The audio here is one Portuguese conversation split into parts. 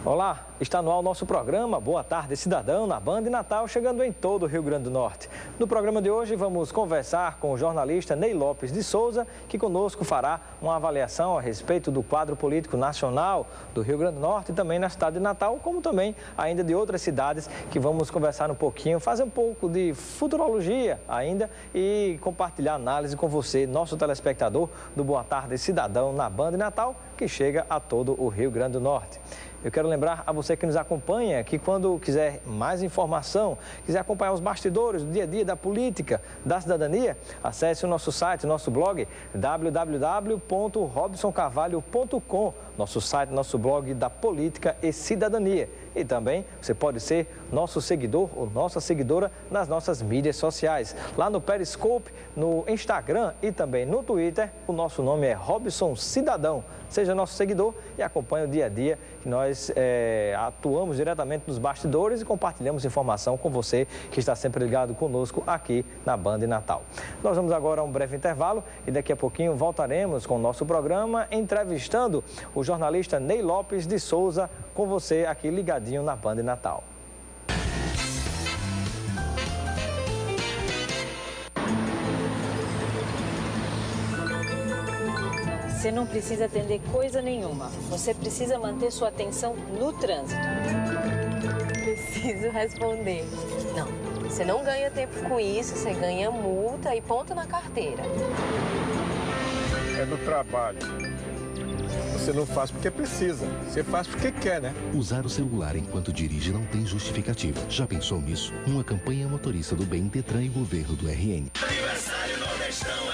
Olá, está no ar o nosso programa Boa Tarde Cidadão na Band Natal, chegando em todo o Rio Grande do Norte. No programa de hoje vamos conversar com o jornalista Ney Lopes de Souza, que conosco fará uma avaliação a respeito do quadro político nacional do Rio Grande do Norte e também na cidade de Natal, como também ainda de outras cidades que vamos conversar um pouquinho, fazer um pouco de futurologia ainda e compartilhar análise com você, nosso telespectador do Boa Tarde Cidadão na Band Natal, que chega a todo o Rio Grande do Norte. Eu quero lembrar a você que nos acompanha que quando quiser mais informação, quiser acompanhar os bastidores do dia a dia da política, da cidadania, acesse o nosso site, nosso blog, www.robsoncarvalho.com, nosso site, nosso blog da política e cidadania. E também você pode ser nosso seguidor ou nossa seguidora nas nossas mídias sociais. Lá no Periscope, no Instagram e também no Twitter, o nosso nome é Robson Cidadão. Seja nosso seguidor e acompanhe o dia a dia que nós atuamos diretamente nos bastidores e compartilhamos informação com você que está sempre ligado conosco aqui na Band Natal. Nós vamos agora a um breve intervalo e daqui a pouquinho voltaremos com o nosso programa entrevistando o jornalista Ney Lopes de Souza com você aqui ligadinho na Band Natal. Você não precisa atender coisa nenhuma. Você precisa manter sua atenção no trânsito. Preciso responder. Não, você não ganha tempo com isso, você ganha multa e ponto na carteira. É do trabalho. Você não faz porque precisa, você faz porque quer, né? Usar o celular enquanto dirige não tem justificativa. Já pensou nisso? Uma campanha motorista do bem, Detran e governo do RN. Aniversário Nordestão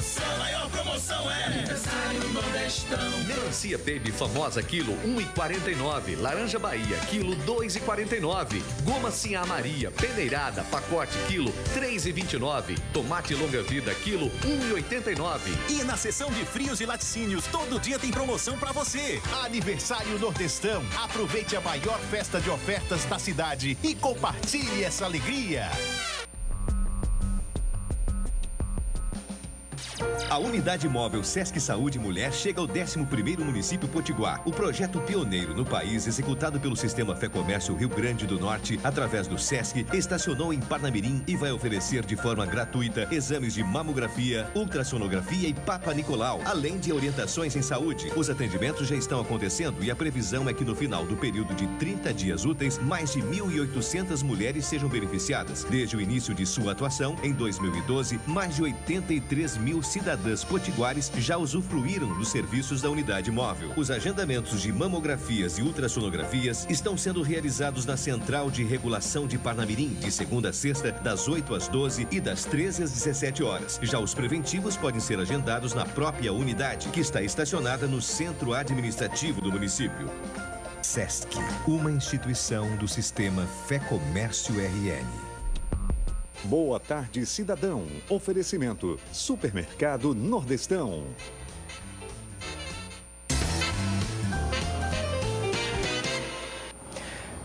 promoção, maior promoção aniversário Nordestão. Melancia Baby famosa quilo 1,49, laranja Bahia quilo 2,49, goma Sinhá Maria peneirada pacote quilo 3,29, tomate longa vida quilo 1,89. E na seção de frios e laticínios todo dia tem promoção pra você. Aniversário Nordestão. Aproveite a maior festa de ofertas da cidade e compartilhe essa alegria. A Unidade Móvel Sesc Saúde Mulher chega ao 11º município Potiguar. O projeto pioneiro no país, executado pelo Sistema Fé Comércio Rio Grande do Norte, através do Sesc, estacionou em Parnamirim e vai oferecer de forma gratuita exames de mamografia, ultrassonografia e Papa Nicolau, além de orientações em saúde. Os atendimentos já estão acontecendo e a previsão é que no final do período de 30 dias úteis, mais de 1.800 mulheres sejam beneficiadas. Desde o início de sua atuação, em 2012, mais de 83 mil cidadãs potiguares já usufruíram dos serviços da unidade móvel. Os agendamentos de mamografias e ultrassonografias estão sendo realizados na Central de Regulação de Parnamirim, de segunda a sexta, das 8 às 12 e das 13 às 17 horas. Já os preventivos podem ser agendados na própria unidade, que está estacionada no centro administrativo do município. Sesc, uma instituição do Sistema Fé Comércio RN. Boa tarde, cidadão. Oferecimento: Supermercado Nordestão.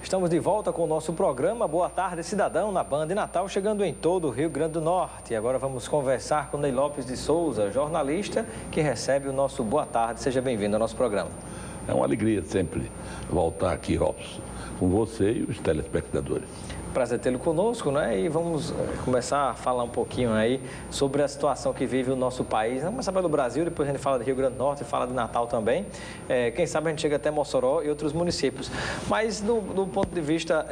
Estamos de volta com o nosso programa Boa Tarde Cidadão na Band Natal, chegando em todo o Rio Grande do Norte. E agora vamos conversar com Ney Lopes de Souza, jornalista que recebe o nosso Boa Tarde. Seja bem-vindo ao nosso programa. É uma alegria sempre voltar aqui, Robson, com você e os telespectadores. Prazer tê-lo conosco, né? E vamos começar a falar um pouquinho aí sobre a situação que vive o nosso país. Vamos começar pelo Brasil, depois a gente fala do Rio Grande do Norte, fala de Natal também. Quem sabe a gente chega até Mossoró e outros municípios. Mas do ponto de vista,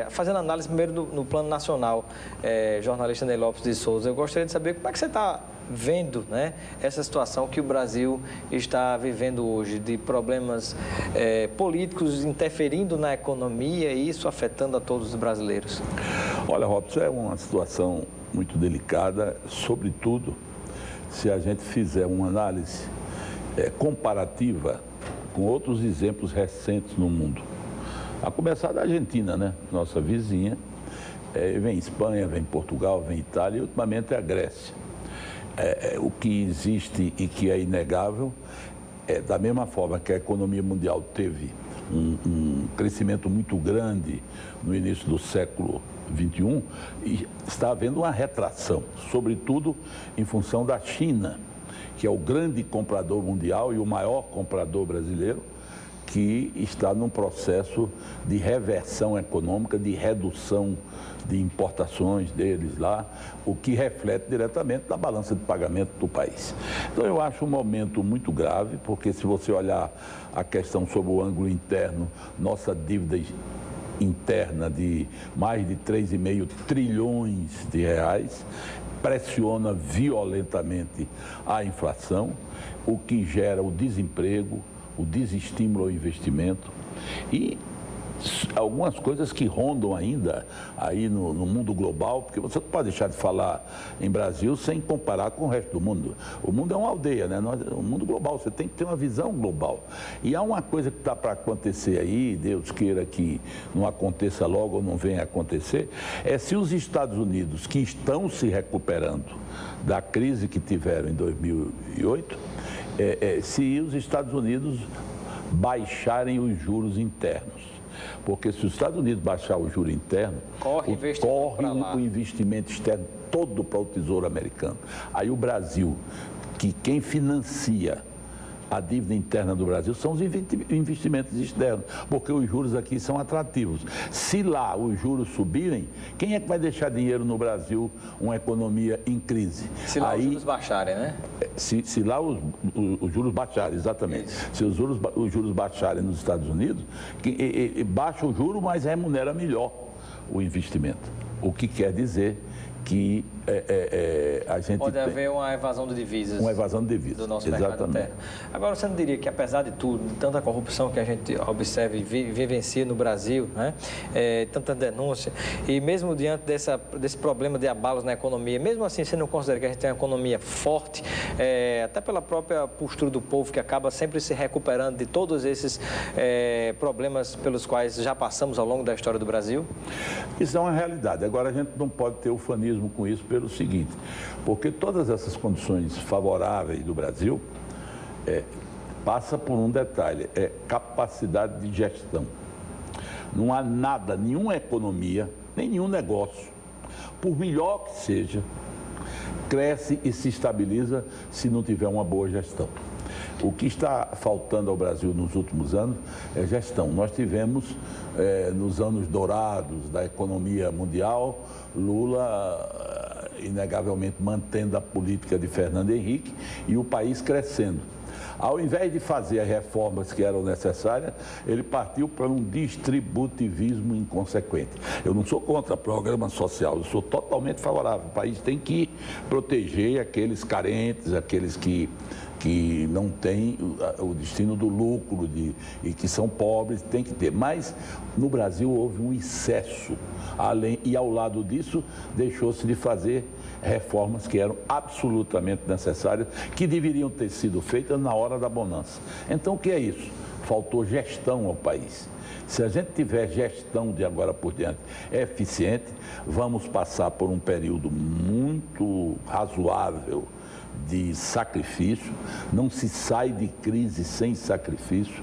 fazendo análise primeiro no plano nacional, jornalista Ney Lopes de Souza, eu gostaria de saber como é que você está vendo, né, essa situação que o Brasil está vivendo hoje, de problemas políticos interferindo na economia e isso afetando a todos os brasileiros. Olha, Robson, é uma situação muito delicada, sobretudo se a gente fizer uma análise comparativa com outros exemplos recentes no mundo. A começar da Argentina, né, nossa vizinha, Vem Espanha, vem Portugal, vem Itália e ultimamente a Grécia. O que existe e que é inegável da mesma forma que a economia mundial teve um crescimento muito grande no início do século XXI, e está havendo uma retração, sobretudo em função da China, que é o grande comprador mundial e o maior comprador brasileiro, que está num processo de reversão econômica, de redução de importações deles lá, o que reflete diretamente na balança de pagamento do país. Então eu acho um momento muito grave, porque se você olhar a questão sobre o ângulo interno, nossa dívida interna de mais de 3,5 trilhões de reais pressiona violentamente a inflação, o que gera o desemprego, o desestímulo ao investimento e algumas coisas que rondam ainda aí no mundo global, porque você não pode deixar de falar em Brasil sem comparar com o resto do mundo. O mundo é uma aldeia, né? O mundo global, você tem que ter uma visão global. E há uma coisa que está para acontecer aí, Deus queira que não aconteça logo ou não venha a acontecer, é se os Estados Unidos, que estão se recuperando da crise que tiveram em 2008, se os Estados Unidos baixarem os juros internos. Porque se os Estados Unidos baixar o juro interno, corre o investimento externo todo para o Tesouro Americano. Aí o Brasil, que quem financia a dívida interna do Brasil são os investimentos externos, porque os juros aqui são atrativos. Se lá os juros subirem, quem é que vai deixar dinheiro no Brasil, uma economia em crise? Se lá os juros baixarem, né? Se lá os juros baixarem, exatamente. Isso. Se os juros baixarem nos Estados Unidos, baixa o juro, mas remunera melhor o investimento. O que quer dizer que a gente pode haver uma evasão de divisas. Uma evasão de divisas, do nosso mercado interno. Agora, você não diria que, apesar de tudo, de tanta corrupção que a gente observa e vivencia no Brasil, né? Tanta denúncia, e mesmo diante desse problema de abalos na economia, mesmo assim, você não considera que a gente tem uma economia forte, até pela própria postura do povo, que acaba sempre se recuperando de todos esses problemas pelos quais já passamos ao longo da história do Brasil? Isso é uma realidade. Agora, a gente não pode ter ufanismo com isso pelo seguinte, porque todas essas condições favoráveis do Brasil passa por um detalhe, capacidade de gestão. Não há nada, nenhuma economia, nenhum negócio, por melhor que seja, cresce e se estabiliza se não tiver uma boa gestão. O que está faltando ao Brasil nos últimos anos é gestão. Nós tivemos, nos anos dourados da economia mundial, Lula, inegavelmente, mantendo a política de Fernando Henrique e o país crescendo. Ao invés de fazer as reformas que eram necessárias, ele partiu para um distributivismo inconsequente. Eu não sou contra programa social, eu sou totalmente favorável. O país tem que proteger aqueles carentes, aqueles que não têm o destino do lucro e que são pobres, tem que ter. Mas no Brasil houve um excesso, e ao lado disso deixou-se de fazer reformas que eram absolutamente necessárias, que deveriam ter sido feitas na hora da bonança. Então o que é isso? Faltou gestão ao país. Se a gente tiver gestão de agora por diante eficiente, vamos passar por um período muito razoável de sacrifício, não se sai de crise sem sacrifício.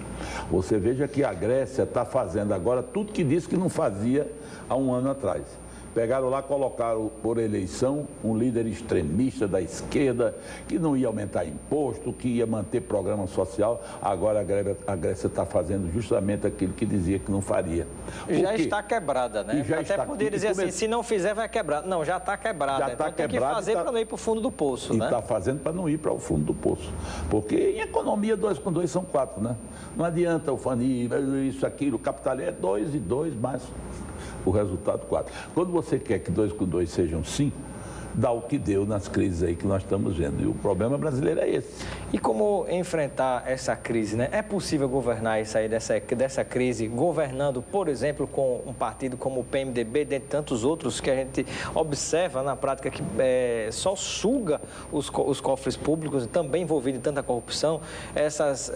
Você veja que a Grécia está fazendo agora tudo que disse que não fazia há um ano atrás. Pegaram lá, colocaram por eleição um líder extremista da esquerda, que não ia aumentar imposto, que ia manter programa social. Agora a Grécia está fazendo justamente aquilo que dizia que não faria. Já está quebrada, né? Até poder dizer assim, se não fizer, vai quebrar. Não, já está quebrada. Já então tem que fazer para não ir para o fundo do poço, né? E está fazendo para não ir para o fundo do poço. Porque em economia, 2 com 2 são 4, né? Não adianta o FANI, isso, aquilo, o capital é 2 e 2 mais o resultado 4. Quando você quer que 2 com 2 sejam 5, dar o que deu nas crises aí que nós estamos vendo. E o problema brasileiro é esse. E como enfrentar essa crise, né? É possível governar e sair dessa crise governando, por exemplo, com um partido como o PMDB, dentre tantos outros que a gente observa na prática que só suga os cofres públicos, também envolvido em tanta corrupção, essas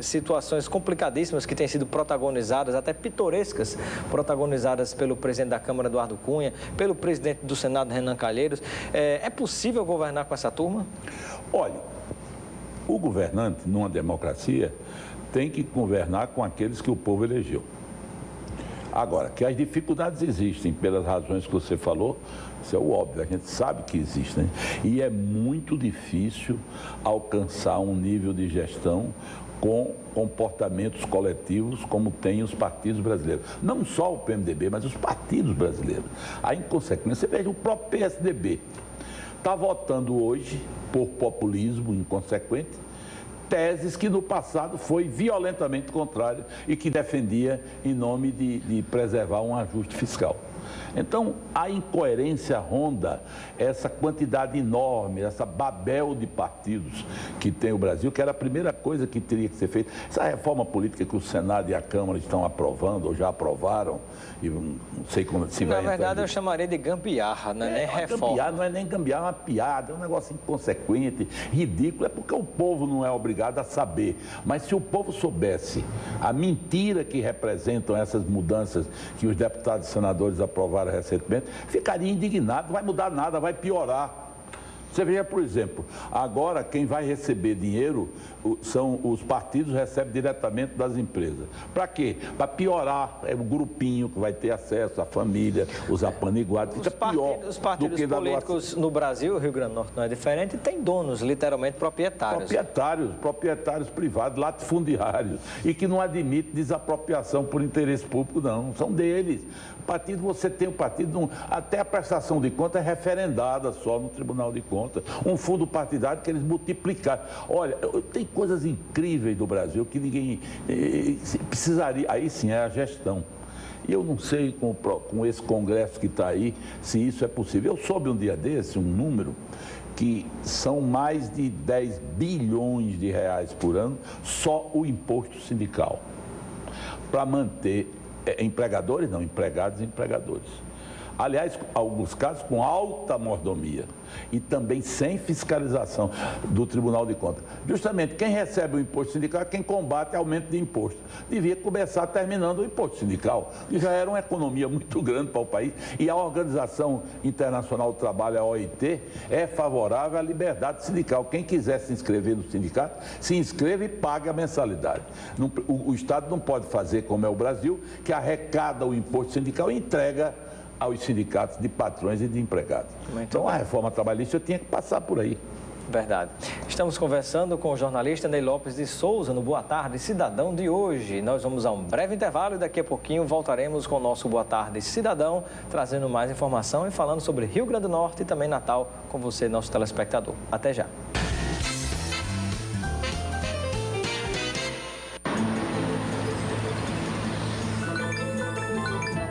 situações complicadíssimas que têm sido protagonizadas, até pitorescas, protagonizadas pelo presidente da Câmara, Eduardo Cunha, pelo presidente do Senado, Renan Calheiros. É possível governar com essa turma? Olha, o governante, numa democracia, tem que governar com aqueles que o povo elegeu. Agora, que as dificuldades existem pelas razões que você falou, isso é o óbvio, a gente sabe que existem. E é muito difícil alcançar um nível de gestão com comportamentos coletivos como tem os partidos brasileiros. Não só o PMDB, mas os partidos brasileiros. A inconsequência, você veja, o próprio PSDB está votando hoje, por populismo inconsequente, teses que no passado foi violentamente contrário e que defendia em nome de preservar um ajuste fiscal. Então, a incoerência ronda essa quantidade enorme, essa babel de partidos que tem o Brasil, que era a primeira coisa que teria que ser feita. Essa reforma política que o Senado e a Câmara estão aprovando, ou já aprovaram, e não sei como se vai... Na verdade, eu chamaria de gambiarra, não é nem reforma. Gambiarra, não é nem gambiarra, é uma piada, é um negócio inconsequente, ridículo. É porque o povo não é obrigado a saber. Mas se o povo soubesse a mentira que representam essas mudanças que os deputados e senadores aprovaram recentemente, ficaria indignado, não vai mudar nada, vai piorar. Você veja, por exemplo, agora quem vai receber dinheiro são os partidos, recebem diretamente das empresas. Para quê? Para piorar, é o grupinho que vai ter acesso, a família, os apaniguados, fica pior os partidos do que políticos no Brasil, o Rio Grande do Norte não é diferente, tem donos, literalmente proprietários. Proprietários privados, latifundiários, e que não admite desapropriação por interesse público, não, são deles. O partido, você tem o partido, até a prestação de conta é referendada só no Tribunal de Contas. Um fundo partidário que eles multiplicaram. Olha, tem coisas incríveis do Brasil que ninguém precisaria. Aí sim é a gestão. E eu não sei com esse Congresso que está aí se isso é possível. Eu soube um dia desse, um número, que são mais de 10 bilhões de reais por ano só o imposto sindical. Para manter empregadores, não, empregados e empregadores. Aliás, em alguns casos com alta mordomia e também sem fiscalização do Tribunal de Contas. Justamente quem recebe o imposto sindical é quem combate aumento de imposto. Devia começar terminando o imposto sindical, que já era uma economia muito grande para o país, e a Organização Internacional do Trabalho, a OIT, é favorável à liberdade sindical. Quem quiser se inscrever no sindicato, se inscreva e pague a mensalidade. O Estado não pode fazer como é o Brasil, que arrecada o imposto sindical e entrega aos sindicatos de patrões e de empregados. Então, a reforma trabalhista tinha que passar por aí. Verdade. Estamos conversando com o jornalista Ney Lopes de Souza no Boa Tarde Cidadão de hoje. Nós vamos a um breve intervalo e daqui a pouquinho voltaremos com o nosso Boa Tarde Cidadão, trazendo mais informação e falando sobre Rio Grande do Norte e também Natal com você, nosso telespectador. Até já.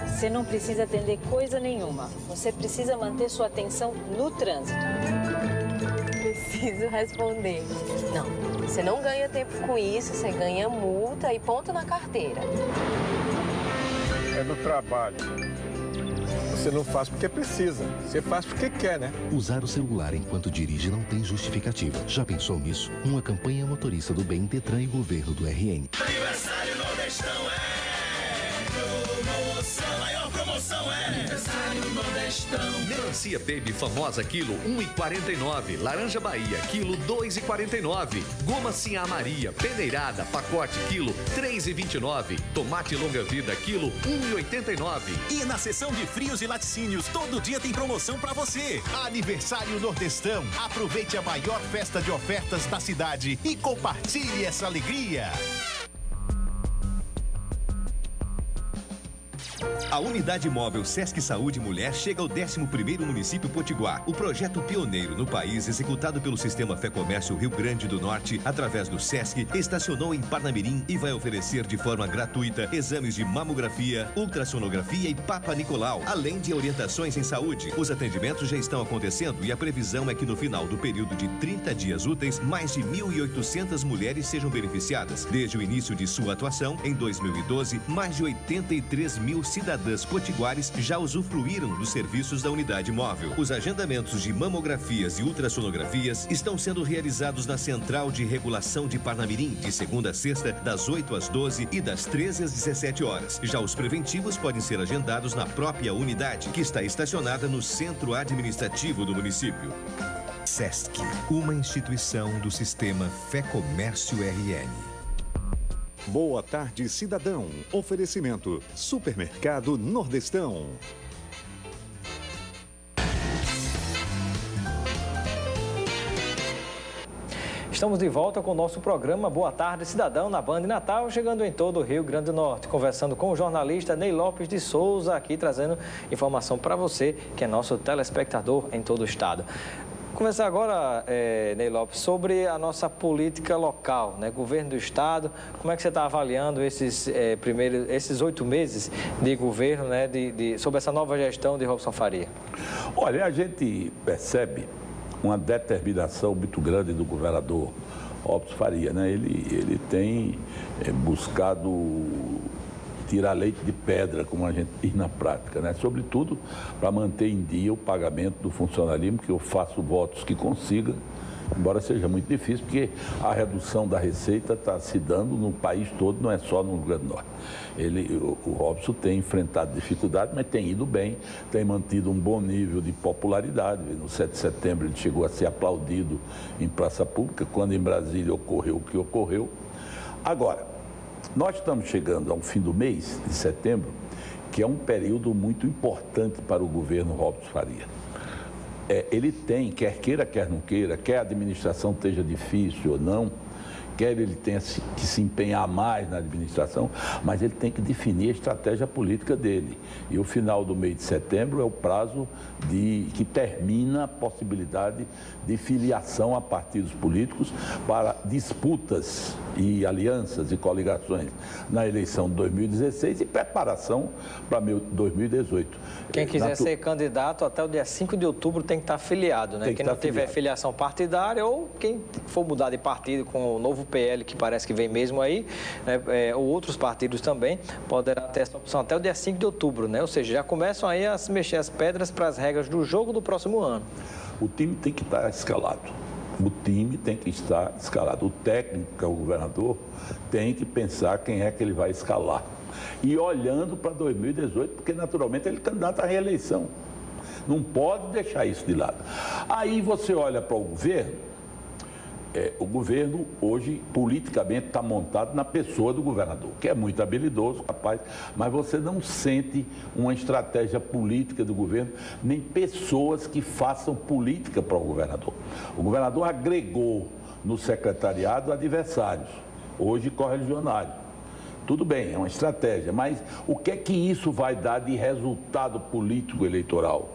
Você não precisa atender coisa nenhuma. Você precisa manter sua atenção no trânsito. Preciso responder. Não, você não ganha tempo com isso, você ganha multa e ponto na carteira. É no trabalho. Você não faz porque precisa, você faz porque quer, né? Usar o celular enquanto dirige não tem justificativa. Já pensou nisso? Uma campanha motorista do bem, Detran e governo do RN. Aniversário Nordestão maior promoção é Aniversário Nordestão. Melancia Baby famosa quilo 1,49. Laranja Bahia quilo 2,49. Goma Sinhá Maria peneirada pacote quilo 3,29. Tomate longa vida quilo 1,89. E na seção de frios e laticínios todo dia tem promoção pra você. Aniversário Nordestão. Aproveite a maior festa de ofertas da cidade e compartilhe essa alegria. A Unidade Móvel Sesc Saúde Mulher chega ao 11º município Potiguar. O projeto pioneiro no país, executado pelo Sistema Fé Comércio Rio Grande do Norte, através do Sesc, estacionou em Parnamirim e vai oferecer de forma gratuita exames de mamografia, ultrassonografia e Papa Nicolau, além de orientações em saúde. Os atendimentos já estão acontecendo e a previsão é que no final do período de 30 dias úteis, mais de 1.800 mulheres sejam beneficiadas. Desde o início de sua atuação, em 2012, mais de 83 mil cidadãs potiguares já usufruíram dos serviços da unidade móvel. Os agendamentos de mamografias e ultrassonografias estão sendo realizados na Central de Regulação de Parnamirim, de segunda a sexta, das 8 às 12 e das 13 às 17 horas. Já os preventivos podem ser agendados na própria unidade, que está estacionada no centro administrativo do município. Sesc, uma instituição do Sistema Fé Comércio RN. Boa tarde, cidadão. Oferecimento: Supermercado Nordestão. Estamos de volta com o nosso programa Boa Tarde Cidadão na Band Natal, chegando em todo o Rio Grande do Norte, conversando com o jornalista Ney Lopes de Souza, aqui trazendo informação para você, que é nosso telespectador em todo o estado. Conversar agora, Ney Lopes, sobre a nossa política local, né? Governo do estado. Como é que você está avaliando esses 8 meses de governo, né? Sobre essa nova gestão de Robson Faria? Olha, a gente percebe uma determinação muito grande do governador Robson Faria, né? Ele tem buscado tirar leite de pedra, como a gente diz na prática, né? Sobretudo para manter em dia o pagamento do funcionalismo, que eu faço votos que consiga, embora seja muito difícil, porque a redução da receita está se dando no país todo, não é só no Rio Grande do Norte. O Robson tem enfrentado dificuldades, mas tem ido bem, tem mantido um bom nível de popularidade. No 7 de setembro ele chegou a ser aplaudido em praça pública, quando em Brasília ocorreu o que ocorreu. Agora, nós estamos chegando ao fim do mês de setembro, que é um período muito importante para o governo Robson Faria. Ele tem, quer queira, quer não queira, quer a administração esteja difícil ou não, quer ele tenha que se empenhar mais na administração, mas ele tem que definir a estratégia política dele. E o final do mês de setembro é o prazo que termina a possibilidade de filiação a partidos políticos para disputas e alianças e coligações na eleição de 2016 e preparação para 2018. Quem quiser ser candidato até o dia 5 de outubro tem que estar filiado, né? Quem não tiver filiação partidária ou quem for mudar de partido com o novo PL, que parece que vem mesmo aí, né? Ou outros partidos também, poderá ter essa opção até o dia 5 de outubro, né? Ou seja, já começam aí a se mexer as pedras para as regras do jogo do próximo ano. O time tem que estar escalado. O time tem que estar escalado. O técnico, que é o governador, tem que pensar quem é que ele vai escalar. E olhando para 2018, porque naturalmente ele é candidato à reeleição. Não pode deixar isso de lado. Aí você olha para o governo hoje politicamente está montado na pessoa do governador, que é muito habilidoso, capaz, mas você não sente uma estratégia política do governo, nem pessoas que façam política para o governador. O governador agregou no secretariado adversários, hoje correligionários. Tudo bem, é uma estratégia, mas o que é que isso vai dar de resultado político eleitoral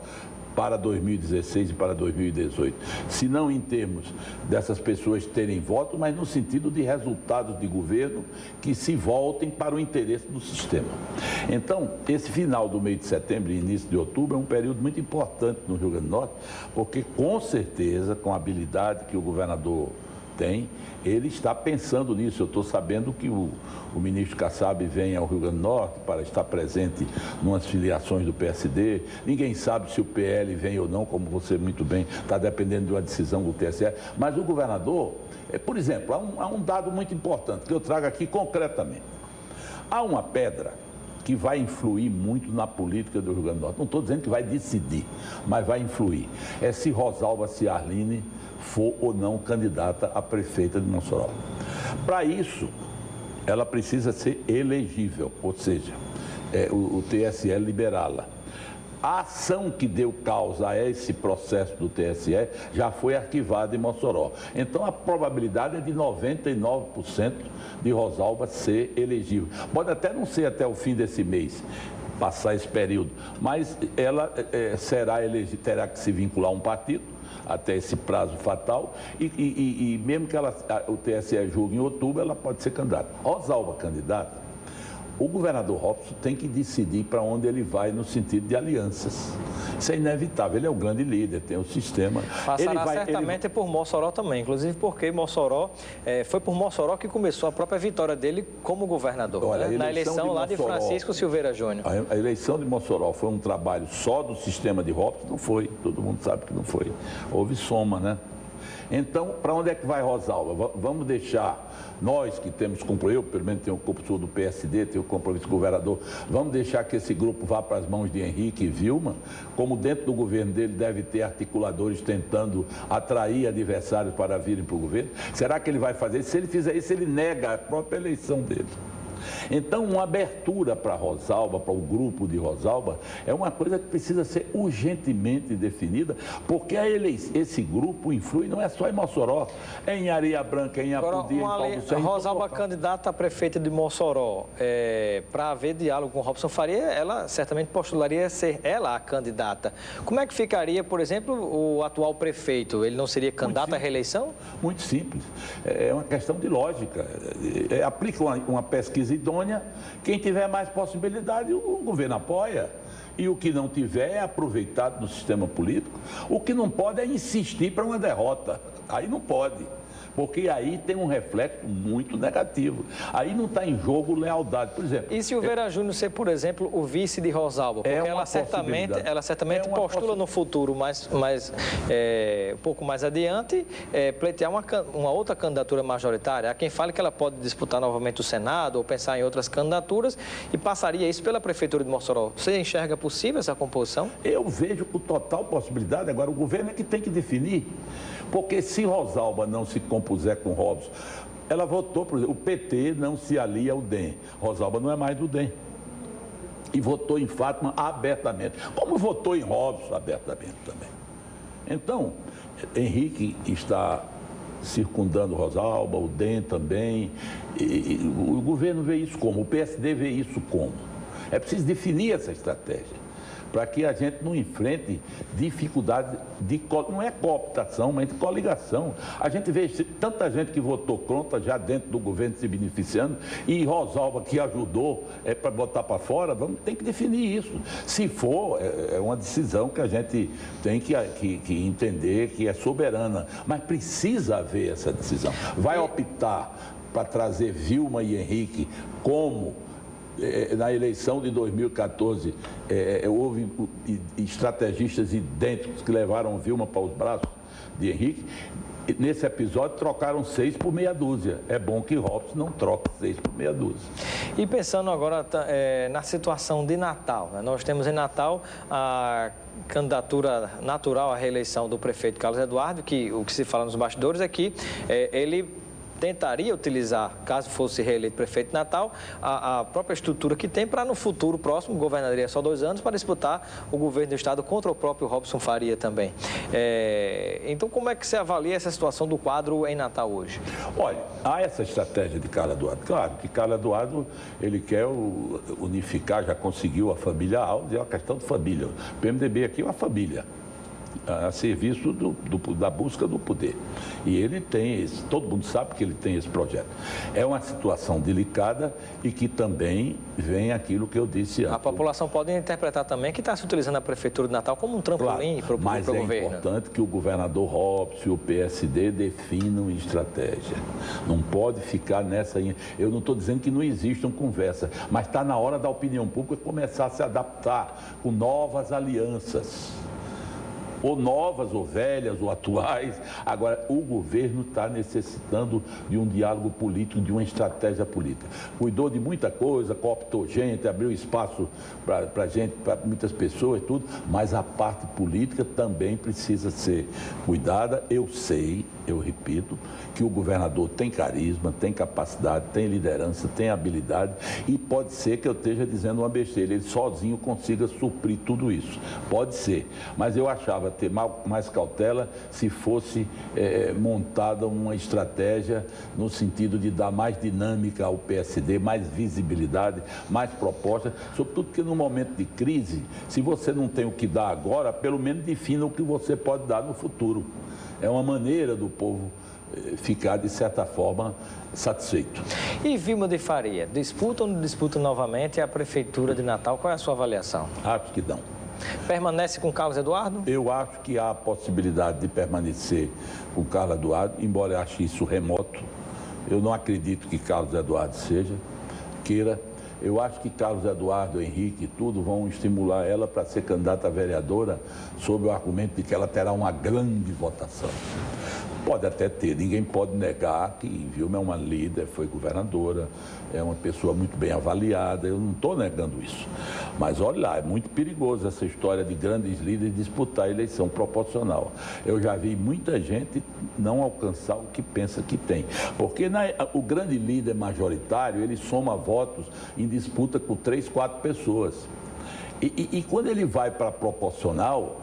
para 2016 e para 2018, se não em termos dessas pessoas terem voto, mas no sentido de resultados de governo que se voltem para o interesse do sistema. Então, esse final do mês de setembro e início de outubro é um período muito importante no Rio Grande do Norte, porque com certeza, com a habilidade que o governador tem, ele está pensando nisso. Eu estou sabendo que o ministro Kassab vem ao Rio Grande do Norte para estar presente em umas filiações do PSD. Ninguém sabe se o PL vem ou não, como você muito bem, está dependendo de uma decisão do TSE. Mas o governador, por exemplo, há um dado muito importante que eu trago aqui concretamente. Há uma pedra que vai influir muito na política do Rio Grande do Norte. Não estou dizendo que vai decidir, mas vai influir. É se Rosalba Ciarline for ou não candidata a prefeita de Mossoró. Para isso, ela precisa ser elegível, ou seja, o TSE liberá-la. A ação que deu causa a esse processo do TSE já foi arquivada em Mossoró. Então, a probabilidade é de 99% de Rosalba ser elegível. Pode até não ser até o fim desse mês, passar esse período. Mas ela terá que se vincular a um partido até esse prazo fatal e mesmo que o TSE julgue em outubro, ela pode ser candidata. Rosalba candidata, o governador Robson tem que decidir para onde ele vai no sentido de alianças. Isso é inevitável, ele é o grande líder, tem o sistema. Passará certamente por Mossoró também, inclusive porque Mossoró, foi por Mossoró que começou a própria vitória dele como governador. Olha, né? Na eleição lá de Francisco Silveira Júnior. A eleição de Mossoró foi um trabalho só do sistema de Robson? Não foi, todo mundo sabe que não foi. Houve soma, né? Então, para onde é que vai Rosalba? Vamos deixar, nós que temos compromisso, eu pelo menos tenho o compromisso do PSD, tenho o compromisso do governador, vamos deixar que esse grupo vá para as mãos de Henrique e Vilma, como dentro do governo dele deve ter articuladores tentando atrair adversários para virem para o governo? Será que ele vai fazer isso? Se ele fizer isso, ele nega a própria eleição dele. Então, uma abertura para Rosalba, para o grupo de Rosalba, é uma coisa que precisa ser urgentemente definida, porque esse grupo influi não é só em Mossoró, é em Areia Branca, em Apodi, em Paulo Sérgio. Rosalba candidata a prefeita de Mossoró, para haver diálogo com Robson Faria, ela certamente postularia ser ela a candidata. Como é que ficaria, por exemplo, o atual prefeito? Ele não seria candidato à reeleição? Muito simples. É uma questão de lógica. Aplica uma pesquisa idônea, quem tiver mais possibilidade, o governo apoia. E o que não tiver é aproveitado no sistema político. O que não pode é insistir para uma derrota. Aí não pode. Porque aí tem um reflexo muito negativo. Aí não está em jogo lealdade, por exemplo. E Silveira Júnior ser, por exemplo, o vice de Rosalba? Porque ela certamente postula no futuro, um pouco mais adiante, pleitear uma outra candidatura majoritária. Há quem fale que ela pode disputar novamente o Senado ou pensar em outras candidaturas e passaria isso pela Prefeitura de Mossoró. Você enxerga possível essa composição? Eu vejo com total possibilidade. Agora, o governo é que tem que definir. Porque se Rosalba não se compuser com Robson, ela votou, por exemplo, o PT não se alia ao DEM. Rosalba não é mais do DEM. E votou em Fátima abertamente. Como votou em Robson abertamente também. Então, Henrique está circundando Rosalba, o DEM também. E o governo vê isso como? O PSD vê isso como? É preciso definir essa estratégia, para que a gente não enfrente dificuldade não é cooptação, mas de coligação. A gente vê tanta gente que votou contra já dentro do governo se beneficiando e Rosalba que ajudou para botar para fora, tem que definir isso. Se for, é uma decisão que a gente tem que entender que é soberana, mas precisa haver essa decisão. Vai optar para trazer Vilma e Henrique como na eleição de 2014, houve estrategistas idênticos que levaram Vilma para os braços de Henrique. Nesse episódio, trocaram 6 por meia dúzia. É bom que Robson não troque 6 por meia dúzia. E pensando agora na situação de Natal, né? Nós temos em Natal a candidatura natural à reeleição do prefeito Carlos Eduardo, que o que se fala nos bastidores é que ele tentaria utilizar, caso fosse reeleito prefeito de Natal, a própria estrutura que tem para no futuro próximo, governaria só 2 anos, para disputar o governo do estado contra o próprio Robson Faria também. Então, como é que você avalia essa situação do quadro em Natal hoje? Olha, há essa estratégia de Carlos Eduardo. Claro que Carlos Eduardo, ele quer unificar, já conseguiu a família Alves, é uma questão de família. O PMDB aqui é uma família, a serviço da busca do poder. E ele tem todo mundo sabe que ele tem esse projeto. É uma situação delicada e que também vem aquilo que eu disse antes. A população pode interpretar também que está se utilizando a Prefeitura de Natal como um trampolim para o governo. Mas é importante que o governador Robson e o PSD definam estratégia. Não pode ficar nessa... Eu não estou dizendo que não existam conversas, mas está na hora da opinião pública começar a se adaptar com novas alianças. Ou novas, ou velhas, ou atuais. Agora, o governo está necessitando de um diálogo político, de uma estratégia política. Cuidou de muita coisa, cooptou gente, abriu espaço para gente, para muitas pessoas, tudo, mas a parte política também precisa ser cuidada. Eu sei eu repito, que o governador tem carisma, tem capacidade, tem liderança, tem habilidade e pode ser que eu esteja dizendo uma besteira, ele sozinho consiga suprir tudo isso. Pode ser, mas eu achava ter mais cautela se fosse montada uma estratégia no sentido de dar mais dinâmica ao PSD, mais visibilidade, mais proposta, sobretudo porque no momento de crise, se você não tem o que dar agora, pelo menos defina o que você pode dar no futuro. É uma maneira do povo ficar, de certa forma, satisfeito. E Vilma de Faria, disputa ou não disputa novamente a Prefeitura de Natal? Qual é a sua avaliação? Acho que não. Permanece com Carlos Eduardo? Eu acho que há a possibilidade de permanecer com Carlos Eduardo, embora eu ache isso remoto. Eu não acredito que Carlos Eduardo queira. Eu acho que Carlos Eduardo, Henrique e tudo vão estimular ela para ser candidata a vereadora sob o argumento de que ela terá uma grande votação. Pode até ter, ninguém pode negar que Vilma é uma líder, foi governadora, é uma pessoa muito bem avaliada, eu não estou negando isso. Mas olha lá, é muito perigoso essa história de grandes líderes disputar a eleição proporcional. Eu já vi muita gente não alcançar o que pensa que tem. Porque o grande líder majoritário, ele soma votos em disputa com 3, 4 pessoas. E quando ele vai para proporcional,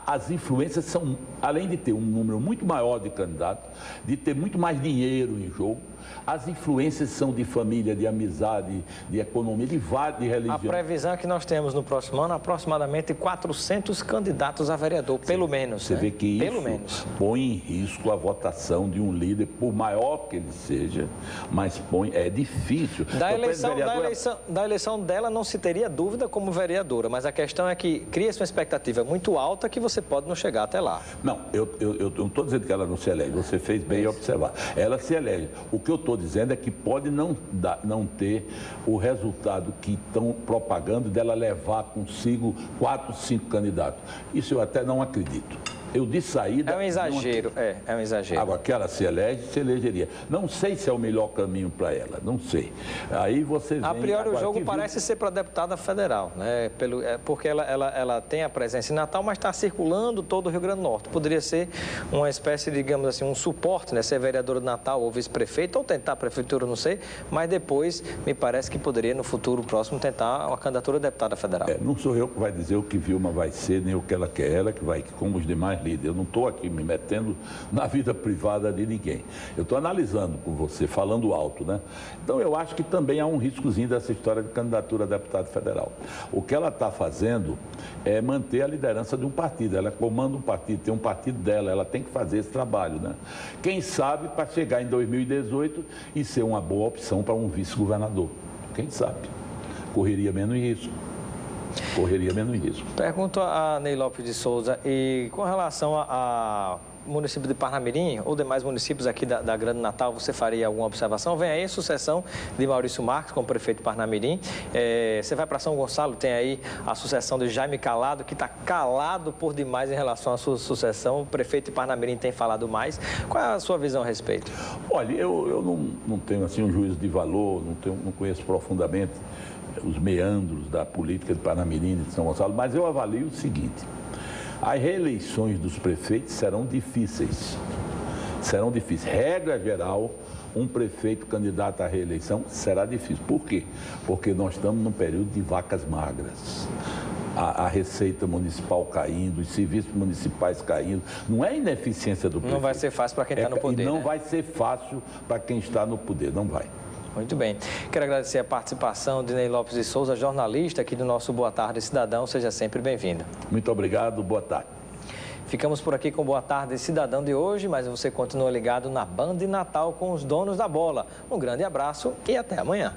as influências são, além de ter um número muito maior de candidatos, de ter muito mais dinheiro em jogo, as influências são de família, de amizade, de economia, de religião. A previsão é que nós temos no próximo ano aproximadamente 400 candidatos a vereador, pelo menos. Você vê que isso põe em risco a votação de um líder, por maior que ele seja, mas é difícil. Da eleição dela não se teria dúvida como vereadora, mas a questão é que cria-se uma expectativa muito alta que você pode não chegar até lá. Não, eu não estou dizendo que ela não se elege, você fez bem em observar. Ela se elege. O que eu estou dizendo é que pode não ter o resultado que estão propagando dela levar consigo 4, 5 candidatos. Isso eu até não acredito. Eu de saída... É um exagero, é um exagero. Agora, que ela se elegeria. Não sei se é o melhor caminho para ela, não sei. Aí você vem... A priori o jogo parece ser para deputada federal, né? Porque ela tem a presença em Natal, mas está circulando todo o Rio Grande do Norte. Poderia ser uma espécie, digamos assim, um suporte, né? Ser vereadora de Natal ou vice-prefeito, ou tentar a prefeitura, não sei, mas depois me parece que poderia, no futuro próximo, tentar uma candidatura a deputada federal. Não sou eu que vai dizer o que Vilma vai ser, nem o que ela quer. Ela que vai, como os demais líder. Eu não estou aqui me metendo na vida privada de ninguém. Eu estou analisando com você, falando alto, né? Então, eu acho que também há um riscozinho dessa história de candidatura a deputado federal. O que ela está fazendo é manter a liderança de um partido. Ela comanda um partido, tem um partido dela, ela tem que fazer esse trabalho, né? Quem sabe para chegar em 2018 e ser uma boa opção para um vice-governador. Quem sabe? Correria menos risco. Pergunto a Ney Lopes de Souza, e com relação a município de Parnamirim ou demais municípios aqui da Grande Natal, você faria alguma observação? Vem aí a sucessão de Maurício Marques como prefeito de Parnamirim. Você vai para São Gonçalo, tem aí a sucessão de Jaime Calado, que está calado por demais em relação à sua sucessão. O prefeito de Parnamirim tem falado mais. Qual é a sua visão a respeito? Olha, eu não tenho assim um juízo de valor, não conheço profundamente os meandros da política de Parnamirim e de São Gonçalo, mas eu avalio o seguinte: as reeleições dos prefeitos serão difíceis. Regra geral, um prefeito candidato à reeleição será difícil. Por quê? Porque nós estamos num período de vacas magras. A receita municipal caindo, os serviços municipais caindo. Não é ineficiência do prefeito. Não vai ser fácil para quem está no poder. E não vai ser fácil para quem está no poder, não vai. Muito bem. Quero agradecer a participação de Ney Lopes de Souza, jornalista aqui do nosso Boa Tarde Cidadão. Seja sempre bem-vindo. Muito obrigado, boa tarde. Ficamos por aqui com o Boa Tarde Cidadão de hoje, mas você continua ligado na Band Natal com os donos da bola. Um grande abraço e até amanhã.